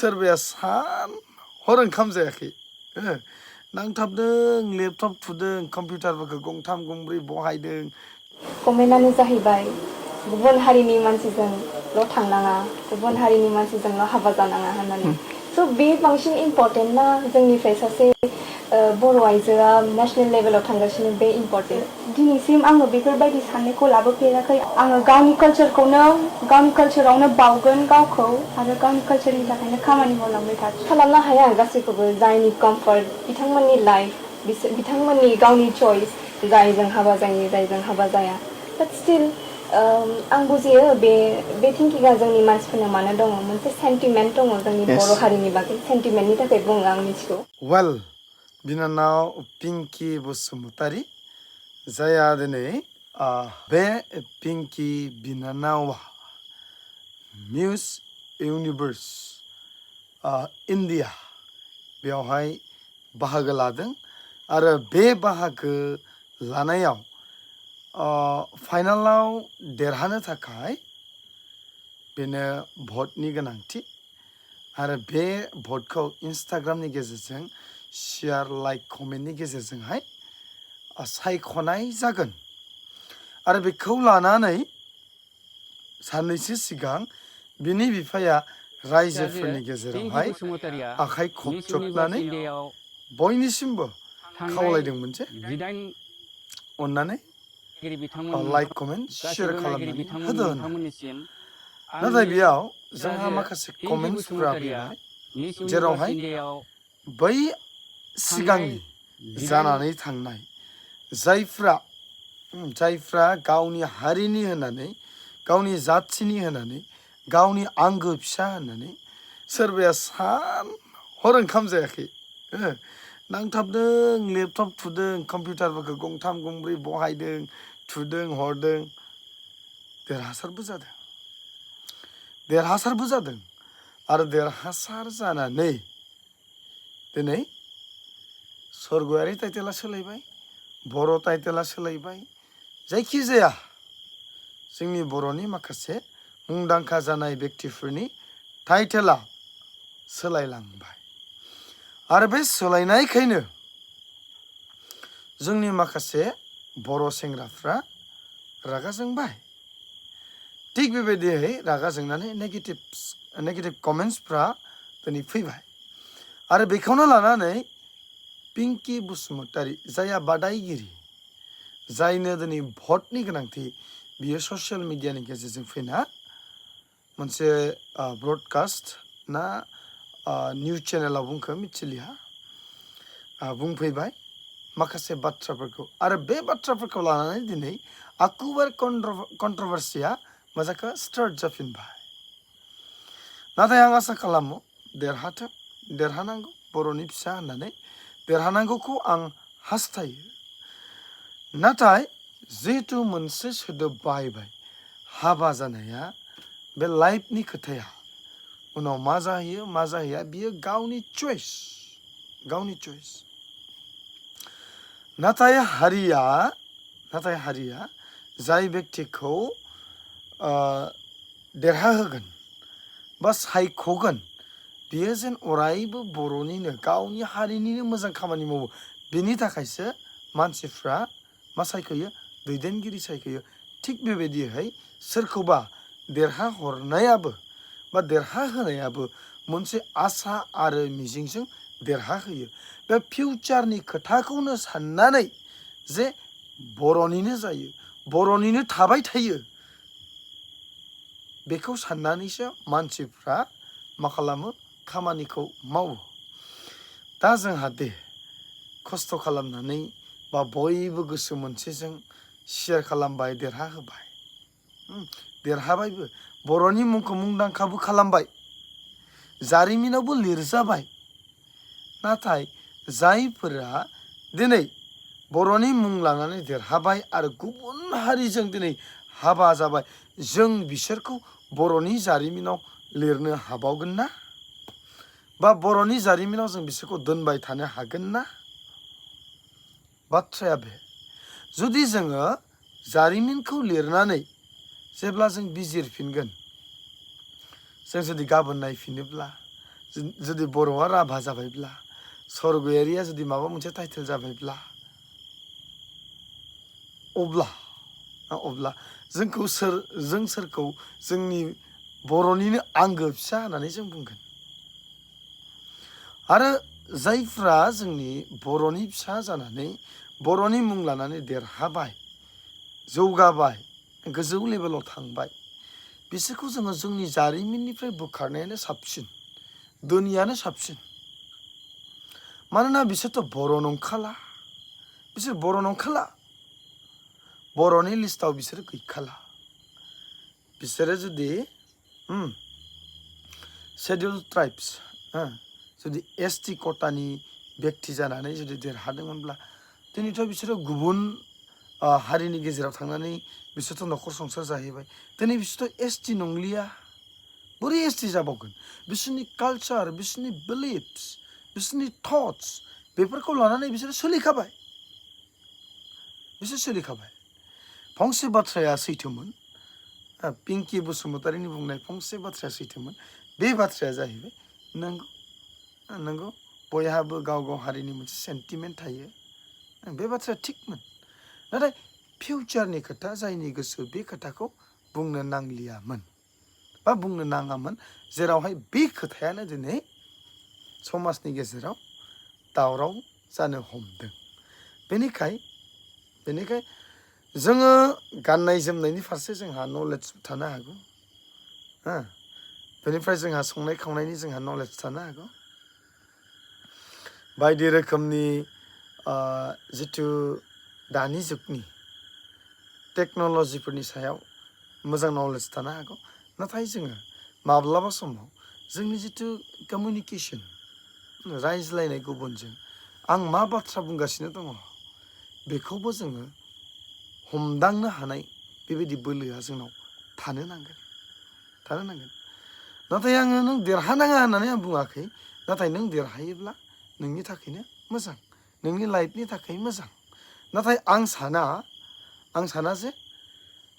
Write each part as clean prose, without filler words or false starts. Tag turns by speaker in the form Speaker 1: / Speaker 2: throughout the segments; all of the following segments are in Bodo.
Speaker 1: सोरबाया सान हर ओंखाम जायाखै नांथाबदों लेपटप थुदों कम्पिउटारफोरखौ गंथाम गंब्रै बहायदों
Speaker 2: कमेन्टआनो जाहैबाय गुबुन हारिनि मानसिजोंल' थांनाङा गुबुन हारिनि मानसिजोंल' हाबा जानाङा होननानै स' बे बांसिन इम्परटेन्ट ना जोंनिफ्राय सासे बर' आइजोआ नेसनेल लेभेलाव थांगासिनो बे इम्परटेन्ट दिनैसिम आङो बेफोरबायदि साननायखौ लाबोफेराखै आङो गावनि कालचारावनो बावगोन गावखौ आरो गावनि कालचारनि थाखायनो खामानि मावलांबाय थागोन खालामनो हाया गासैखौबो जायनि कमफर्ट बिथांमोननि लाइफ बिथांमोननि गावनि चइस जायजों हाबा जायो जायजों हाबा जाया बाट स्टिल आं बुजियो बे थिंकिंआ जोंनि मानसिफोरनो मानो दङ मोनसे सेन्टिमेन्ट दङ जोंनि बर' हारिनि बागै सेन्टिमेन्टनि थाखाय बुङो आं मिथिगौ
Speaker 1: वेल बिनानाव पिंकि बसुमतारी जाया दिनै बे पिंकि बिनानावा मिस इउनिभार्स इन्डिया बेवहाय बाहागो लादों आरो बे बाहागो लानायाव फाइनालाव देरहानो थाखाय बेनो भटनि गोनांथि आरो बे भटखौ इन्स्टाग्रामनि गेजेरजों शेयार लाइक कमेन्टनि गेजेरजोंहाय सायख'नाय जागोन आरो बेखौ लानानै साननैसो सिगां बिनि बिफाया रायजोफोरनि गेजेरावहाय आखाइ खबजबनानै बयनिसिमबो खावलायदोंमोन जे अन्नानै लाइक कमेन्ट शेयार खालामनानै होदो नाथाय बेयाव जोंहा माखासे कमेन्ट्सफोरा फैबाय जेरावहाय बै सिगांनि जानानै थांनाय जायफ्रा गावनि हारिनि होननानै गावनि जाथिनि होननानै गावनि आंगो फिसा होननानै सोरबाया सान हर ओंखाम जायाखै नांथाबदों लेपटप थुदों कम्पिउटारफोरखौ गंथाम गंब्रै बहायदों थुदों हरदों देरहासारबो जादों आरो देरहासार जानानै दिनै सर्गयारि टाइटेला सोलायबाय बर' टाइटेला सोलायबाय जायखिजाया जोंनि बर'नि माखासे मुंदांखा जानाय व्यक्तिफोरनि टाइटेला सोलायलांबाय आरो बे सोलायनायखायनो जोंनि माखासे बर' सेंग्राफ्रा रागा जोंबाय थिग बेबायदियै रागा जोंनानै नेगेटिभ कमेन्ट्सफ्रा दिनै फैबाय आरो बेखौनो लानानै पिंकि बसुमतारी जायहा बादायगिरि जायनो दिनै भटनि गोनांथि बियो ससियेल मिडियानि गेजेरजों फैना मोनसे ब्रडकास्ट ना निउस चेनेलाव बुंखो मिथिलिया बुंफैबाय माखासे बाथ्राफोरखौ आरो बे बाथ्राफोरखौ लानानै दिनै आकुबार कन्ट्रभार्सिया मा जाखो स्टार्ट जाफिनबाय नाथाय आं आसा खालामो देरहानांगौ बर'नि फिसा होननानै देरहानांगौखौ आं हास्थायो नाथाय जिहेतु मोनसे सोदोब बाहायबाय हाबा जानाया बे लाइफनि खोथाया उनाव मा जाहैया बियो गावनि चइस नाथाय हारिया जाय व्यक्तिखौ देरहाहोगोन बा सायख'गोन बियो जेन अरायबो बर'निनो गावनि हारिनिनो मोजां खामानि मावो बेनि थाखायसो मानसिफ्रा मा सायख'यो दैदेनगिरि सायख'यो थिग बेबायदिहाय सोरखौबा देरहाहरनायाबो बा देरहाहोनायाबो मोनसे आसा आरो मिजिंजों देरहाहोयो बे फिउचारनि खोथाखौनो साननानै जे बर'निनो जायो बर'निनो थाबाय थायो बेखौ साननानैसो मानसिफ्रा मा खालामो खामानिखौ मावो दा जोंहा दे खस्थ' खालामनानै बा बयबो गोसो मोनसेजों शेयार खालामबाय देरहाबायबो बर'नि मुंखौ मुंदांखाबो खालामबाय जारिमिनावबो लिरजाबाय नाथाय जायफोरा दिनै बर'नि मुं लानानै देरहाबाय आरो गुबुन हारिजों दिनै हाबा जाबाय जों बिसोरखौ बर'नि जारिमिनाव लिरनो हाबावगोन ना बा बर'नि जारिमिनाव जों बिसोरखौ दोनबाय थानो हागोन ना बाथ्राया बे जुदि जोङो जारिमिनखौ लिरनानै जेब्ला जों बिजिरफिनगोन जों जुदि गाबोन नायफिनोब्ला जुदि बर'आ राभा जाबायब्ला सरगयारिया जुदि माबा मोनसे टाइटेल जाबायब्ला अब्ला जोंखौ जों सोरखौ जोंनि बर'निनो आंगो फिसा होननानै जों बुंगोन। आरो जायफ्रा जोंनि बर'नि फिसा जानानै बर'नि मुं लानानै देरहाबाय जौगाबाय गोजौ लेभेलाव थांबाय बिसोरखौ जोङो जोंनि जारिमिननिफ्राय बोखारनायानो साबसिन दुनियानो साबसिन। मानोना बिसोरथ' बर' नंखाला, बिसोर बर' नंखाला, बर'नि लिस्टआव बिसोर गैखाला। बिसोरो जुदि शेड्युल ट्राइब्स जुदि ST कटानि बेक्ति जानानै जुदि देरहादोंमोनब्ला दिनैथ' बिसोरो गुबुन हारिनि गेजेराव थांनानै बिसोरथ' न'खर संसार जाहैबाय। दिनै बिसोरथ' ST नंलिया, बोरै ST जाबावगोन? बिसोरनि कालचार, बिसोरनि बिलिफ्स, बिसोरनि थट्स बेफोरखौ लानानै बिसोर सोलिखाबाय। फंसे बाथ्राया सैथोमोन, पिंकि बसुमतारीनि बुंनाय फंसे बाथ्राया सैथोमोन। बे बाथ्राया जाहैबाय नंगौ बयहाबो गाव गाव हारिनि मोनसे सेन्टिमेन्ट थायो, बे बाथ्राया थिगमोन। नाथाय फिउचारनि खोथा जायनि गोसो बे खोथाखौ बुंनो नांलियामोन बा बुंनो नाङामोन, जेरावहाय बे खोथायानो दिनै समाजनि गेजेराव दावराव जानो हमदों। बेनिखाय जोङो गाननाय जोमनायनि फारसे जोंहा नलेज थानो हागौ, बेनिफ्राय जोंहा संनाय खावनायनि जोंहा नलेज थानो हागौ, बायदि रोखोमनि जिथु दानि जुगनि टेक्न'लजिफोरनि सायाव मोजां नलेज थानो हागौ। नाथाय जोङो माब्लाबा समाव जोंनि जिथु कमिउनिकेसन रायज्लायनाय गुबुनजों आं मा बाथ्रा बुंगासिनो दङ बेखौबो जोङो हमदांनो हानाय बेबायदि बोलोआ जोंनाव थानो नांगोन। नाथाय आङो नों देरहानाङा होननानै आं बुङाखै, नाथाय नों देरहायोब्ला नोंनि थाखायनो मोजां, नोंनि लाइफनि थाखाय मोजां। नाथाय आं साना जे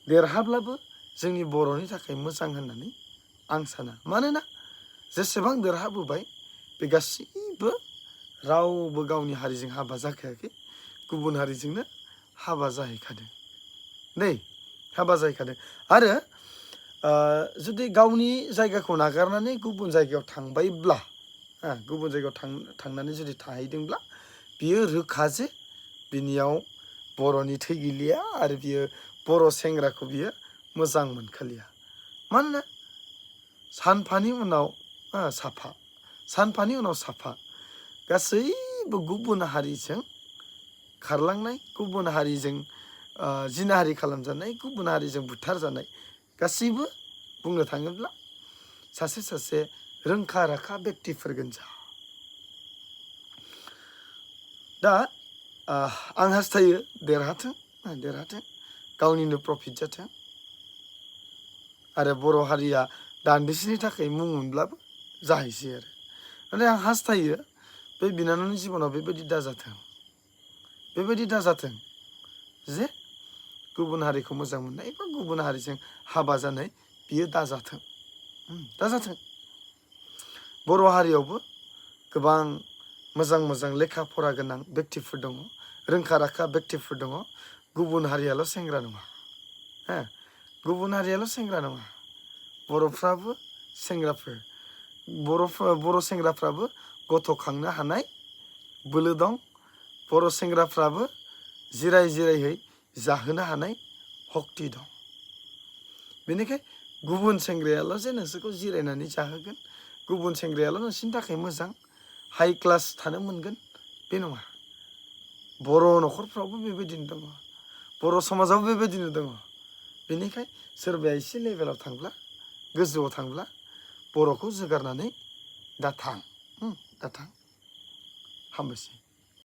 Speaker 1: देरहाब्लाबो जोंनि बर'नि थाखाय मोजां होननानै आं साना। मानोना जेसेबां देरहाबोबाय बे गासैबो रावबो गावनि हारिजों हाबा जाखायाखै, गुबुन हारिजोंनो हाबा जाहैखादों आरो जुदि गावनि जायगाखौ नागारनानै गुबुन जायगायाव थांबायब्ला, गुबुन जायगायाव थांनानै जुदि थाहैदोंब्ला बियो रोखा जे बिनियाव बर'नि थै गैलिया आरो बियो बर' सेंग्राखौ बियो मोजां मोनखालिया। मानोना सानफानि उनाव साफा गासैबो गुबुन हारिजों खारलांनाय, गुबुन हारिजों जिनाहारि खालामजानाय, गुबुन हारिजों बुथारजानाय गासैबो बुंनो थाङोब्ला सासे रोंखा राखा बेक्तिफोर गोजा। दा आं हास्थायो देरहाथों, गावनिनो प्रफिट जाथों आरो बर' हारिया दान्दिसेनि थाखाय मुं मोनब्लाबो जाहैसै आरो। नाथाय आं हास्थायो बे बिनानावनि जिबनाव बेबायदि दाजाथों जे गुबुन हारिखौ मोजां मोननाय एबा गुबुन हारिजों हाबा जानाय बियो दाजाथों। बर' हारियावबो गोबां मोजां लेखा फरा गोनां बेक्तिफोर दङ, रोंखा राखा बेक्तिफोर दङ। गुबुन हारियाल' सेंग्रा नङा, बर'फ्राबो सेंग्राफोर, बर' सेंग्राफ्राबो गथ'खांनो हानाय बोलो दं, बर' सेंग्राफ्राबो जिरायहै जाहोनो हानाय सक्ति दं। बेनिखाय गुबुन सेंग्रायाल' जे नोंसोरखौ जिरायनानै जाहोगोन, गुबुन सेंग्रायाल' नोंसोरनि थाखाय मोजां हाइ क्लास थानो मोनगोन बे नङा। बर' न'खरफ्रावबो बेबायदिनो दङ, बर' समाजावबो बेबायदिनो दङ। बेनिखाय सोरबाया एसे लेभेलाव थांब्ला, गोजौआव थांब्ला बर'खौ जोगारनानै दाथां हामबायसै।